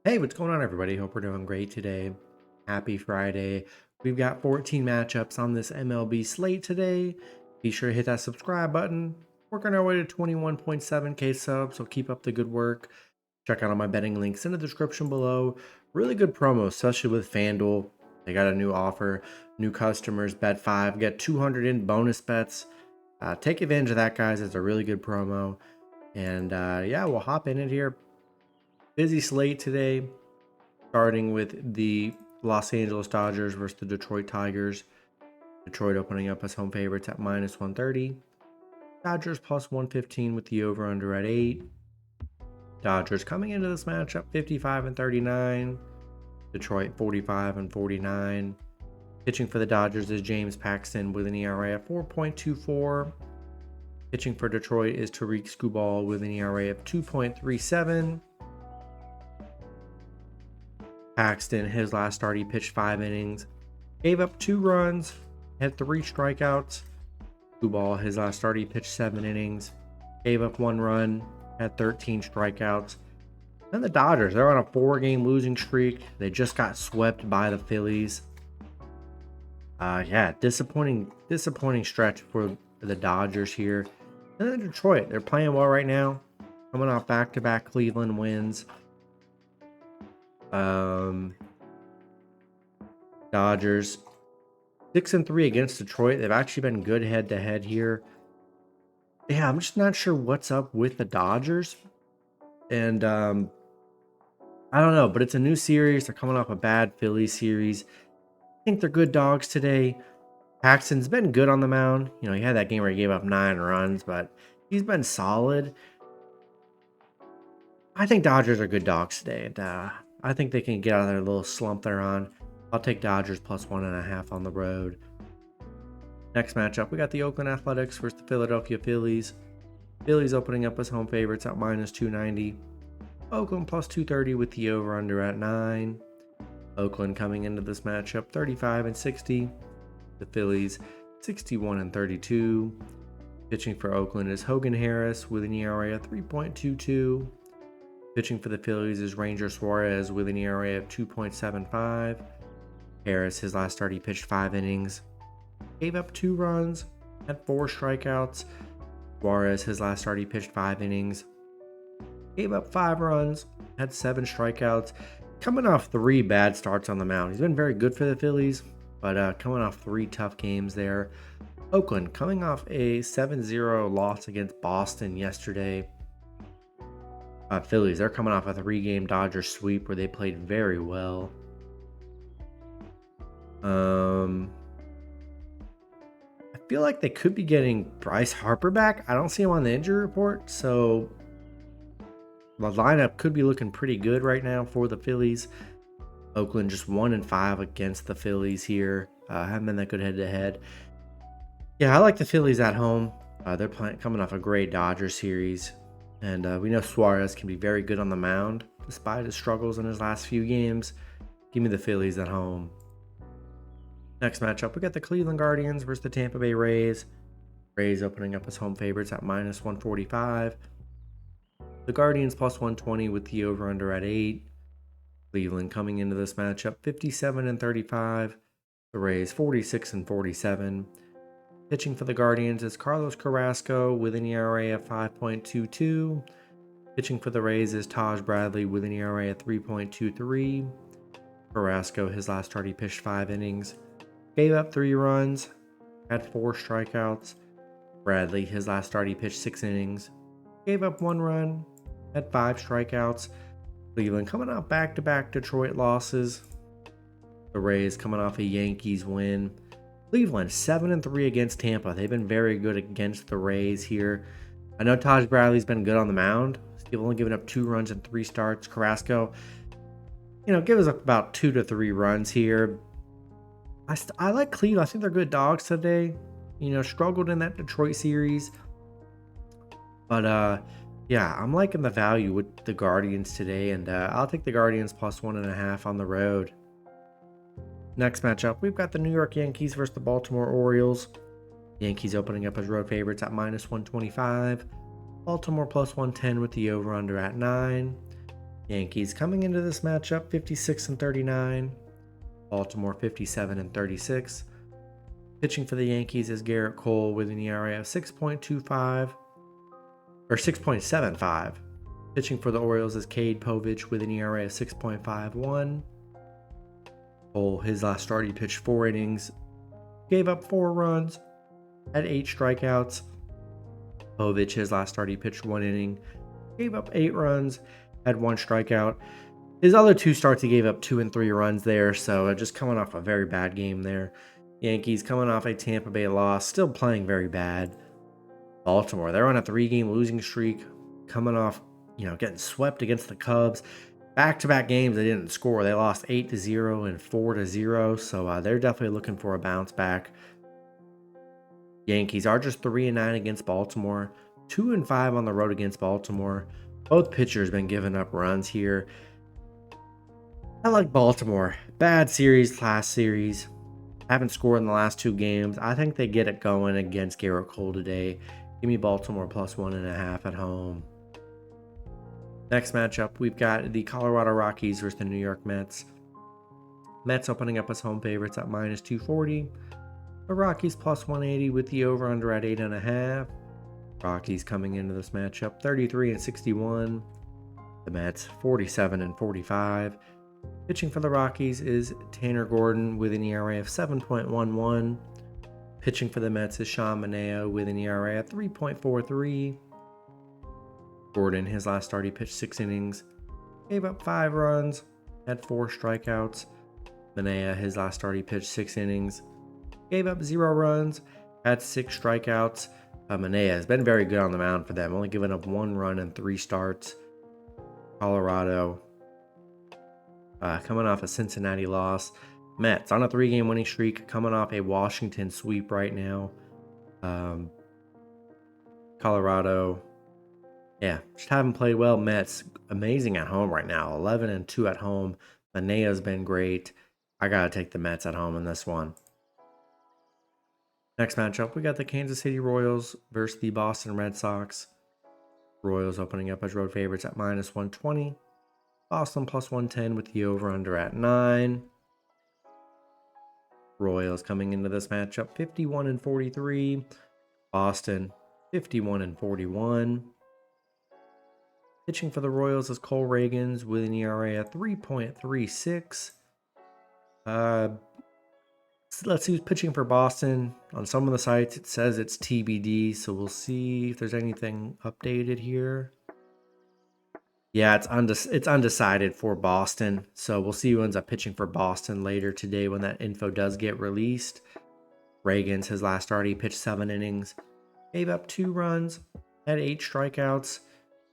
Hey, what's going on, everybody? Hope we're doing great today. Happy Friday. We've got 14 matchups on this MLB slate today. Be sure to hit that subscribe button. Working our way to 21.7K subs, so keep up the good work. Check out all my betting links in the description below. Really good promo, especially with FanDuel. They got a new offer. New customers, bet 5, get 200 in bonus bets. Take advantage of that, guys. It's a really good promo. And yeah, we'll hop in it here. Busy slate today, starting with the Los Angeles Dodgers versus the Detroit Tigers. Detroit opening up as home favorites at minus 130. Dodgers plus 115 with the over-under at 8. Dodgers coming into this matchup 55 and 39. Detroit 45 and 49. Pitching for the Dodgers is James Paxton with an ERA of 4.24. Pitching for Detroit is Tariq Skubal with an ERA of 2.37. Paxton, his last start, he pitched 5 innings, gave up 2 runs, had 3 strikeouts. Skubal, his last start, he pitched 7 innings, gave up 1 run, had 13 strikeouts. And the Dodgers, they're on a 4-game losing streak. They just got swept by the Phillies. Yeah, disappointing stretch for the Dodgers here. And then Detroit, they're playing well right now, coming off back-to-back Cleveland wins. Dodgers 6-3 against Detroit. They've actually been good head-to-head here. Yeah, I'm just not sure what's up with the Dodgers. And I don't know, but it's a new series. They're coming off a bad Phillies series. I think they're good dogs today. Paxton's been good on the mound. You know, he had that game where he gave up 9 runs, but he's been solid. I think Dodgers are good dogs today, and I think they can get out of their little slump they're on. I'll take Dodgers plus 1.5 on the road. Next matchup, we got the Oakland Athletics versus the Philadelphia Phillies. Phillies opening up as home favorites at minus 290. Oakland plus 230 with the over-under at 9. Oakland coming into this matchup 35 and 60. The Phillies 61 and 32. Pitching for Oakland is Hogan Harris with an ERA of 3.22. Pitching for the Phillies is Ranger Suarez with an ERA of 2.75. Harris, his last start, he pitched 5 innings, gave up 2 runs, had 4 strikeouts. Suarez, his last start, he pitched 5 innings, gave up 5 runs, had 7 strikeouts. Coming off 3 bad starts on the mound. He's been very good for the Phillies, but coming off 3 tough games there. Oakland coming off a 7-0 loss against Boston yesterday. Phillies, they're coming off a 3-game Dodgers sweep where they played very well. I feel like they could be getting Bryce Harper back. I don't see him on the injury report, so the lineup could be looking pretty good right now for the Phillies. Oakland just 1-5 against the Phillies here. Haven't been that good head-to-head. Yeah, I like the Phillies at home. They're coming off a great Dodgers series. And we know Suarez can be very good on the mound, despite his struggles in his last few games. Give me the Phillies at home. Next matchup, we got the Cleveland Guardians versus the Tampa Bay Rays. Rays opening up as home favorites at minus 145. The Guardians plus 120 with the over-under at 8. Cleveland coming into this matchup 57 and 35. The Rays 46 and 47. Pitching for the Guardians is Carlos Carrasco with an ERA of 5.22. Pitching for the Rays is Taj Bradley with an ERA of 3.23. Carrasco, his last start, he pitched 5 innings, gave up 3 runs, had 4 strikeouts. Bradley, his last start, he pitched 6 innings, gave up 1 run, had 5 strikeouts. Cleveland coming off back-to-back Detroit losses. The Rays coming off a Yankees win. Cleveland 7-3 against Tampa. They've been very good against the Rays here. I know Taj Bradley's been good on the mound. He's only given up 2 runs in 3 starts. Carrasco, give us up about 2 to 3 runs here. I like Cleveland. I think they're good dogs today. Struggled in that Detroit series. But yeah, I'm liking the value with the Guardians today, and I'll take the Guardians plus 1.5 on the road. Next matchup, we've got the New York Yankees versus the Baltimore Orioles. Yankees opening up as road favorites at minus 125. Baltimore plus 110 with the over-under at 9. Yankees coming into this matchup 56 and 39. Baltimore 57 and 36. Pitching for the Yankees is Garrett Cole with an ERA of 6.25 or 6.75. Pitching for the Orioles is Cade Povich with an ERA of 6.51. Cole, his last start, he pitched 4 innings, gave up 4 runs, had 8 strikeouts. Povich, his last start, he pitched 1 inning, gave up 8 runs, had 1 strikeout. His other 2 starts, he gave up 2 and 3 runs there, so just coming off a very bad game there. Yankees coming off a Tampa Bay loss, still playing very bad. Baltimore, they're on a 3-game losing streak, coming off, getting swept against the Cubs. Back-to-back games, they didn't score. They lost 8-0 and 4-0, so they're definitely looking for a bounce back. Yankees are just 3-9 against Baltimore, 2-5 on the road against Baltimore. Both pitchers been giving up runs here. I like Baltimore. Bad series, last series. Haven't scored in the last 2 games. I think they get it going against Garrett Cole today. Give me Baltimore plus 1.5 at home. Next matchup, we've got the Colorado Rockies versus the New York Mets. Mets opening up as home favorites at minus 240. The Rockies plus 180 with the over-under at 8.5. Rockies coming into this matchup 33 and 61. The Mets 47 and 45. Pitching for the Rockies is Tanner Gordon with an ERA of 7.11. Pitching for the Mets is Sean Manaea with an ERA of 3.43. Gordon, his last start, he pitched 6 innings, gave up 5 runs, had 4 strikeouts. Manaea, his last start, he pitched 6 innings, gave up 0 runs, had 6 strikeouts. Manaea has been very good on the mound for them, only giving up 1 run in 3 starts. Colorado, coming off a Cincinnati loss. Mets on a 3-game winning streak, coming off a Washington sweep right now. Colorado, just haven't played well. Mets amazing at home right now, 11 and 2 at home. Manea's been great. I gotta take the Mets at home in this one. Next matchup, we got the Kansas City Royals versus the Boston Red Sox. Royals opening up as road favorites at minus 120. Boston plus 110 with the over-under at 9. Royals coming into this matchup 51 and 43. Boston 51 and 41. Pitching for the Royals is Cole Ragans with an ERA of 3.36. Let's see who's pitching for Boston. On some of the sites, it says it's TBD, so we'll see if there's anything updated here. Yeah, it's undecided for Boston, so we'll see who ends up pitching for Boston later today when that info does get released. Ragans, his last start, he pitched 7 innings, gave up 2 runs, had 8 strikeouts.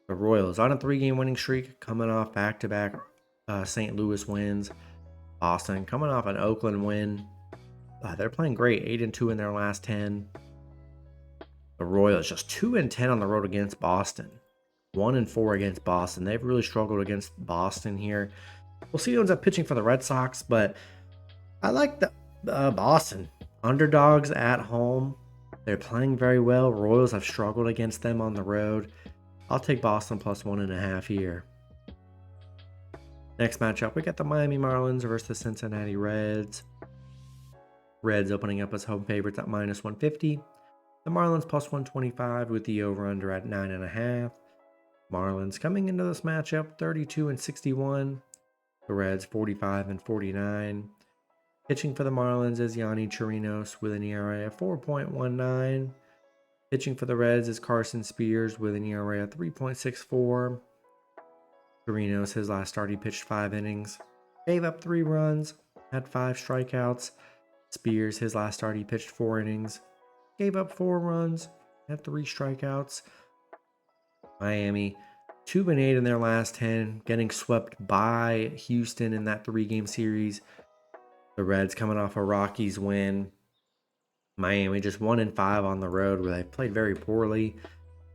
The Royals on a 3-game winning streak, coming off back-to-back St. Louis wins. Boston coming off an Oakland win. They're playing great, 8 and 2 in their last 10. The Royals just 2 and 10 on the road against Boston. 1 and 4 against Boston. They've really struggled against Boston here. We'll see who ends up pitching for the Red Sox, but I like the Boston underdogs at home. They're playing very well. Royals have struggled against them on the road. I'll take Boston plus 1.5 here. Next matchup, we got the Miami Marlins versus the Cincinnati Reds. Reds opening up as home favorites at minus 150. The Marlins plus 125 with the over-under at 9.5. Marlins coming into this matchup 32 and 61. The Reds 45 and 49. Pitching for the Marlins is Yanni Chirinos with an ERA of 4.19. Pitching for the Reds is Carson Spears with an ERA of 3.64. Chirinos, his last start, he pitched 5 innings, gave up 3 runs, had 5 strikeouts. Spears, his last start, he pitched 4 innings, gave up 4 runs, had 3 strikeouts. Miami, 2 and 8 in their last 10, getting swept by Houston in that 3-game series. The Reds coming off a Rockies win. Miami just 1 and 5 on the road where they played very poorly.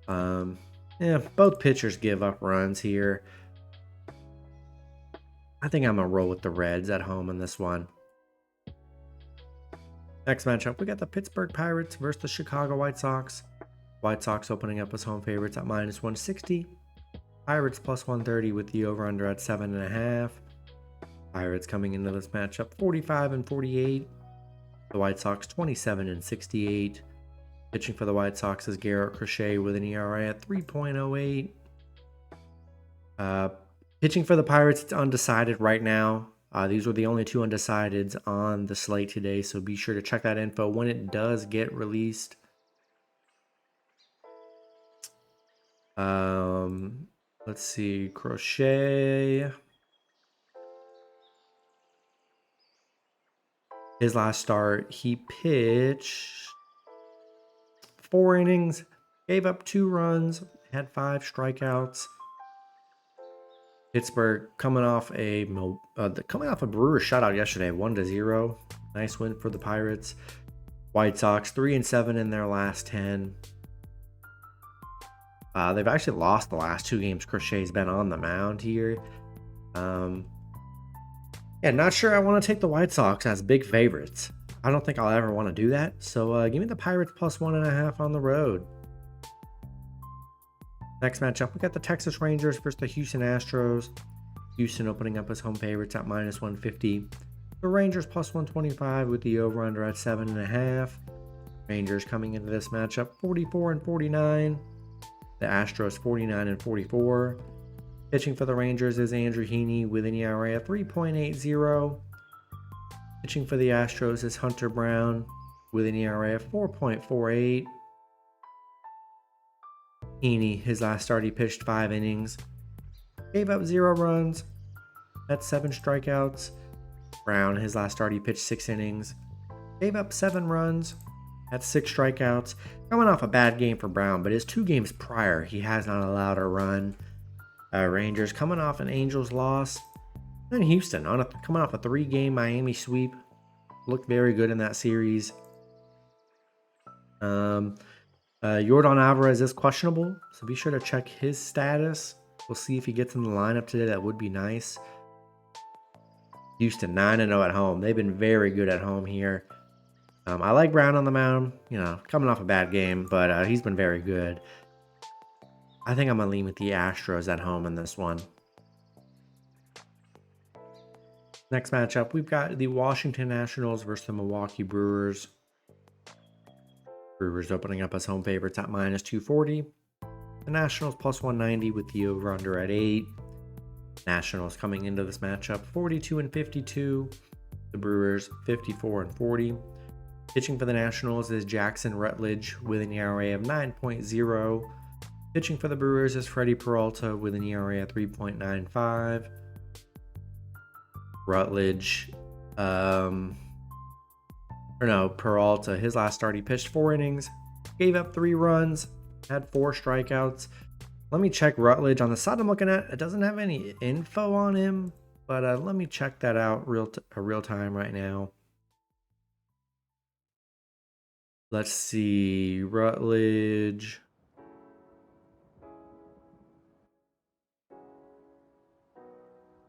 Both pitchers give up runs here. I think I'm going to roll with the Reds at home in this one. Next matchup, we got the Pittsburgh Pirates versus the Chicago White Sox. White Sox opening up as home favorites at minus 160. Pirates plus 130 with the over-under at 7.5. Pirates coming into this matchup 45 and 48. The White Sox 27 and 68. Pitching for the White Sox is Garrett Crochet with an ERA at 3.08. Pitching for the Pirates, it's undecided right now. These were the only two undecideds on the slate today, so be sure to check that info when it does get released. Let's see, Crochet. His last start, he pitched 4 innings, gave up 2 runs, had 5 strikeouts. Pittsburgh coming off a Brewers shutout yesterday, 1-0. Nice win for the Pirates. White Sox 3-7 in their last 10. They've actually lost the last 2 games. Crochet's been on the mound here. Yeah, not sure I want to take the White Sox as big favorites. I don't think I'll ever want to do that. So give me the Pirates plus 1.5 on the road. Next matchup, we got the Texas Rangers versus the Houston Astros. Houston opening up as home favorites at minus 150. The Rangers plus 125 with the over-under at 7.5. Rangers coming into this matchup 44 and 49. The Astros 49 and 44. Pitching for the Rangers is Andrew Heaney with an ERA of 3.80. Pitching for the Astros is Hunter Brown with an ERA of 4.48. Heaney, his last start, he pitched 5 innings. Gave up 0 runs. Had 7 strikeouts. Brown, his last start, he pitched 6 innings. Gave up 7 runs. Had 6 strikeouts. Coming off a bad game for Brown, but his 2 games prior, he has not allowed a run. Rangers coming off an Angels loss. Then Houston coming off a 3-game Miami sweep. Looked very good in that series. Yordan Alvarez is questionable, so be sure to check his status. We'll see if he gets in the lineup today. That would be nice. Houston 9-0 at home. They've been very good at home here. I like Brown on the mound. Coming off a bad game, but he's been very good. I think I'm going to lean with the Astros at home in this one. Next matchup, we've got the Washington Nationals versus the Milwaukee Brewers. Brewers opening up as home favorites at minus 240. The Nationals plus 190 with the over-under at 8. Nationals coming into this matchup 42 and 52. The Brewers 54 and 40. Pitching for the Nationals is Jackson Rutledge with an ERA of 9.0. Pitching for the Brewers is Freddie Peralta with an ERA of 3.95. Rutledge, Peralta, his last start, he pitched 4 innings, gave up 3 runs, had 4 strikeouts. Let me check Rutledge. On the side I'm looking at, it doesn't have any info on him, but let me check that out real time right now. Let's see, Rutledge.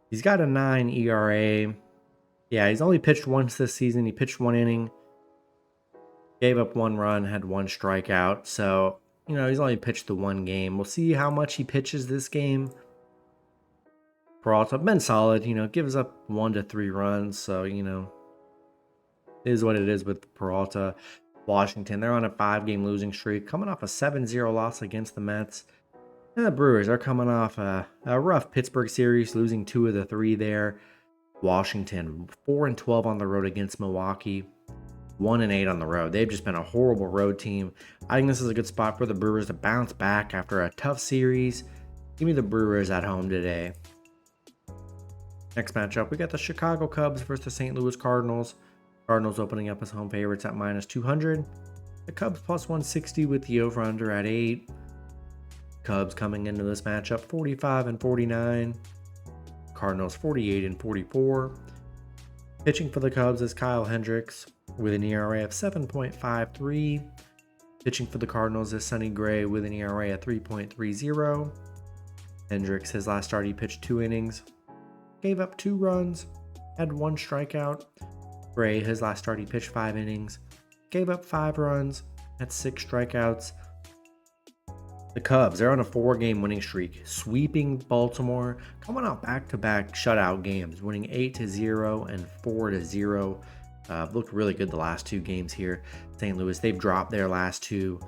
He's got a 9 ERA. Yeah, he's only pitched once this season. He pitched 1 inning, gave up 1 run, had 1 strikeout. So, he's only pitched the 1 game. We'll see how much he pitches this game. Peralta been solid, gives up 1 to 3 runs. So, it is what it is with Peralta. Washington, they're on a 5-game losing streak, coming off a 7-0 loss against the Mets. And the Brewers are coming off a rough Pittsburgh series, losing 2 of the 3 there. Washington 4-12 on the road against Milwaukee, 1-8 on the road. They've just been a horrible road team. I think this is a good spot for the Brewers to bounce back after a tough series. Give me the Brewers at home today. Next matchup, we got the Chicago Cubs versus the St. Louis Cardinals. Cardinals opening up as home favorites at minus 200. The Cubs plus 160 with the over-under at 8. Cubs coming into this matchup 45 and 49. Cardinals 48 and 44. Pitching for the Cubs is Kyle Hendricks with an ERA of 7.53. Pitching for the Cardinals is Sonny Gray with an ERA of 3.30. Hendricks, his last start, he pitched 2 innings, gave up 2 runs, had 1 strikeout. Gray, his last start, he pitched 5 innings, gave up 5 runs, had 6 strikeouts. The Cubs, they're on a 4-game winning streak, sweeping Baltimore, coming out back-to-back shutout games, winning 8-0 and 4-0. Looked really good the last 2 games here. St. Louis, they've dropped their last 2.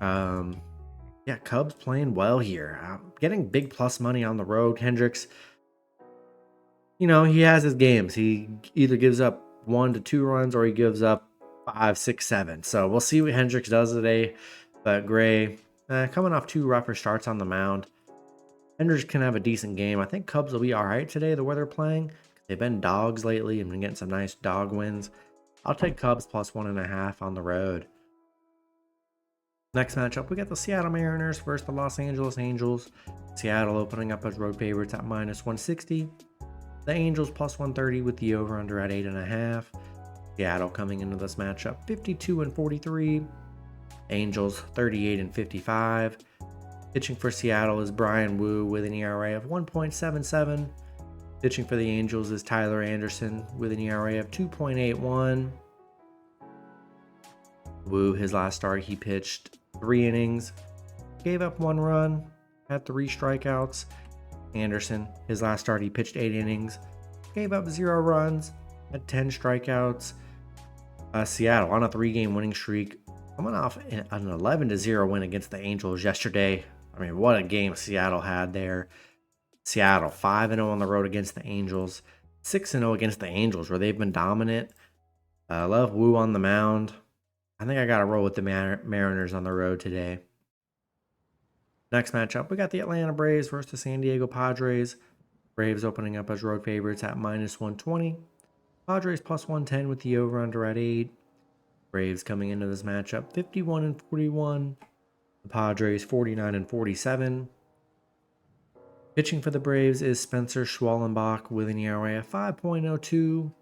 Yeah, Cubs playing well here. Getting big plus money on the road. Hendricks, he has his games. He either gives up 1 to 2 runs or he gives up 5, 6, 7. So we'll see what Hendricks does today. But Gray, coming off 2 rougher starts on the mound. Hendricks can have a decent game. I think Cubs will be all right today, the way they're playing. They've been dogs lately and been getting some nice dog wins. I'll take Cubs plus 1.5 on the road. Next matchup, we got the Seattle Mariners versus the Los Angeles Angels. Seattle opening up as road favorites at -160. The Angels plus 130 with the over-under at 8.5. Seattle coming into this matchup 52-43. Angels 38-55. Pitching for Seattle is Brian Wu with an ERA of 1.77. Pitching for the Angels is Tyler Anderson with an ERA of 2.81. Wu, his last start, he pitched 3 innings, gave up 1 run, had 3 strikeouts. Anderson, his last start, he pitched 8 innings, gave up 0 runs, had 10 strikeouts. Seattle on a 3-game winning streak, coming off an 11-0 win against the Angels yesterday. I mean, what a game Seattle had there. Seattle 5-0 on the road against the Angels, 6-0 against the Angels, where they've been dominant. Love Wu on the mound. I think I got to roll with the Mariners on the road today. Next matchup, we got the Atlanta Braves versus the San Diego Padres. Braves opening up as road favorites at -120. Padres plus 110 with the over-under at 8. Braves coming into this matchup 51-41. The Padres 49-47. Pitching for the Braves is Spencer Schwallenbach with an ERA of 5.02.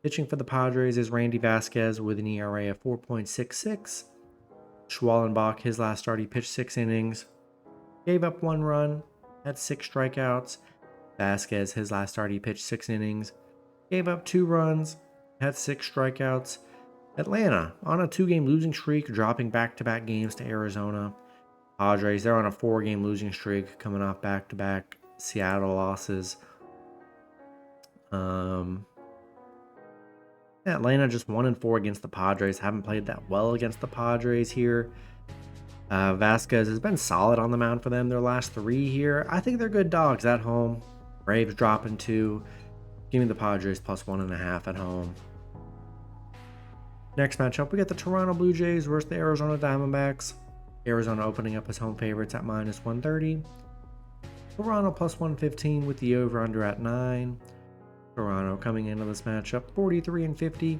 Pitching for the Padres is Randy Vasquez with an ERA of 4.66. Schwallenbach, his last start, he pitched 6 innings, gave up 1 run, had 6 strikeouts. Vasquez, his last start, he pitched 6 innings, gave up 2 runs, had 6 strikeouts. Atlanta on a 2-game losing streak, dropping back-to-back games to Arizona. Padres, they're on a 4-game losing streak, coming off back-to-back Seattle losses. Atlanta just 1-4 against the Padres. Haven't played that well against the Padres here. Vasquez has been solid on the mound for them their last 3 here. I think they're good dogs at home. Braves dropping 2. Give me the Padres plus 1.5 at home. Next matchup, we got the Toronto Blue Jays versus the Arizona Diamondbacks. Arizona opening up as home favorites at -130. Toronto plus 115 with the over-under at 9. Toronto coming into this matchup 43-50.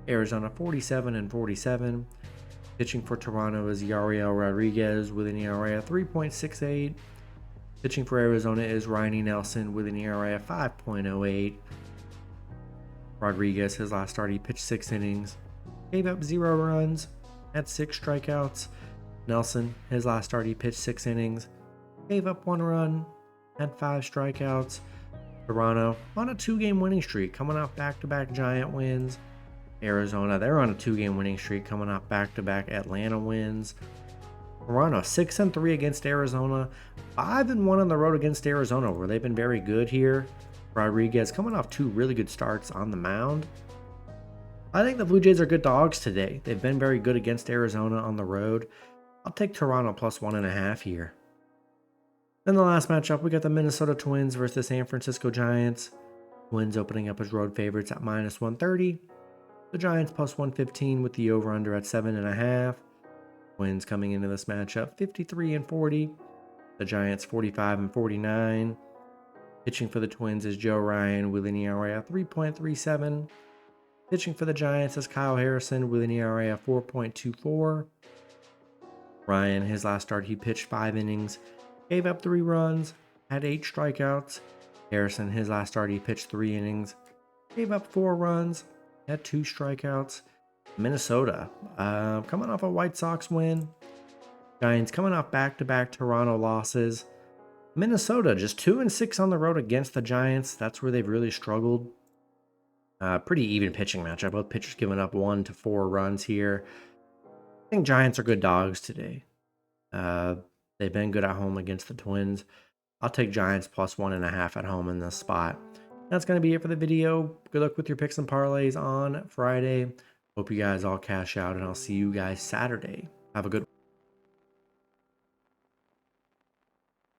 Arizona 47-47. Pitching for Toronto is Yariel Rodriguez with an ERA of 3.68. Pitching for Arizona is Riley Nelson with an ERA of 5.08. Rodriguez, his last start, he pitched 6 innings, gave up 0 runs, had 6 strikeouts. Nelson, his last start, he pitched 6 innings, gave up 1 run, had 5 strikeouts. Toronto on a 2-game winning streak, coming off back-to-back Giant wins. Arizona, they're on a 2-game winning streak, coming off back-to-back Atlanta wins. Toronto 6-3 against Arizona, 5-1 on the road against Arizona, where they've been very good here. Rodriguez coming off 2 really good starts on the mound. I think the Blue Jays are good dogs today. They've been very good against Arizona on the road. I'll take Toronto plus 1.5 here. Then the last matchup, we got the Minnesota Twins versus the San Francisco Giants. Twins opening up as road favorites at -130. The Giants plus 115 with the over-under at 7.5. Twins coming into this matchup 53-40. The Giants 45-49. Pitching for the Twins is Joe Ryan with an ERA of 3.37. Pitching for the Giants is Kyle Harrison with an ERA of 4.24. Ryan, his last start, he pitched 5 innings, gave up 3 runs, had 8 strikeouts. Harrison, his last start, he pitched 3 innings, gave up 4 runs, had 2 strikeouts. Minnesota, coming off a White Sox win. Giants coming off back-to-back Toronto losses. Minnesota just 2-6 on the road against the Giants. That's where they've really struggled. Pretty even pitching matchup. Both pitchers giving up 1 to 4 runs here. think Giants are good dogs today. They've been good at home against the Twins. I'll take Giants plus 1.5 at home in this spot. That's going to be it for the video. Good luck with your picks and parlays on Friday. Hope you guys all cash out, and I'll see you guys Saturday. Have a good one.